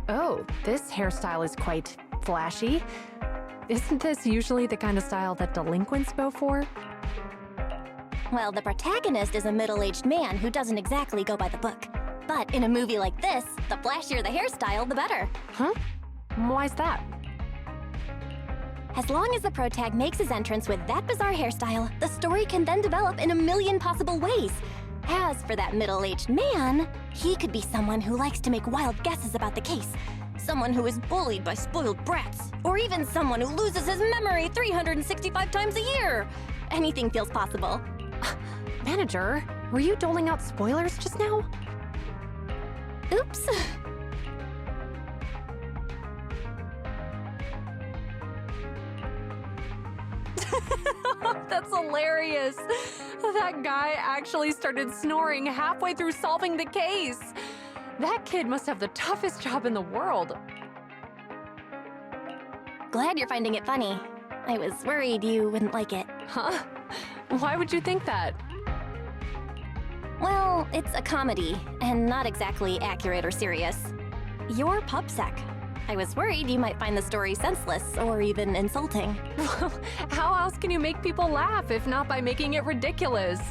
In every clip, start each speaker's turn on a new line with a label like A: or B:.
A: Oh, this hairstyle is quite flashy. Isn't this usually the kind of style that delinquents go for?
B: Well, the protagonist is a middle-aged man who doesn't exactly go by the book. But in a movie like this, the flashier the hairstyle, the better.
A: Huh? Why's that?
B: As long as the protag makes his entrance with that bizarre hairstyle, the story can then develop in a million possible ways. As for that middle-aged man, he could be someone who likes to make wild guesses about the case, someone who is bullied by spoiled brats, or even someone who loses his memory 365 times a year. Anything feels possible.
A: Manager, were you doling out spoilers just now?
B: Oops.
A: That's hilarious. That guy actually started snoring halfway through solving the case. That kid must have the toughest job in the world.
B: Glad you're finding it funny. I was worried you wouldn't like it.
A: Huh? Why would you think that?
B: Well, it's a comedy, and not exactly accurate or serious. You're pubsec. I was worried you might find the story senseless or even insulting.
A: How else can you make people laugh if not by making it ridiculous?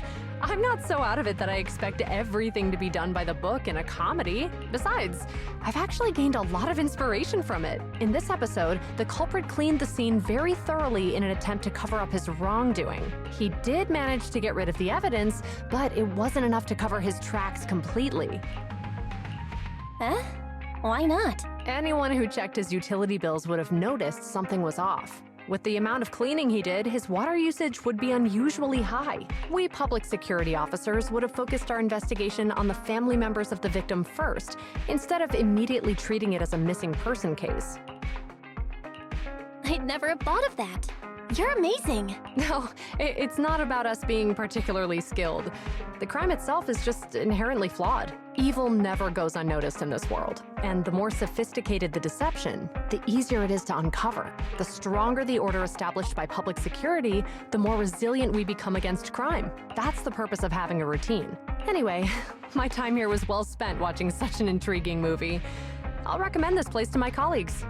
A: I'm not so out of it that I expect everything to be done by the book in a comedy. Besides, I've actually gained a lot of inspiration from it. In this episode, the culprit cleaned the scene very thoroughly in an attempt to cover up his wrongdoing. He did manage to get rid of the evidence, but it wasn't enough to cover his tracks completely.
B: Huh? Why not?
A: Anyone who checked his utility bills would have noticed something was off. With the amount of cleaning he did, his water usage would be unusually high. We public security officers would have focused our investigation on the family members of the victim first, instead of immediately treating it as a missing person case.
B: I'd never have thought of that. You're amazing.
A: No, it's not about us being particularly skilled. The crime itself is just inherently flawed. Evil never goes unnoticed in this world, and the more sophisticated the deception, the easier it is to uncover. The stronger the order established by public security, the more resilient we become against crime. That's the purpose of having a routine. Anyway, my time here was well spent watching such an intriguing movie. I'll recommend this place to my colleagues.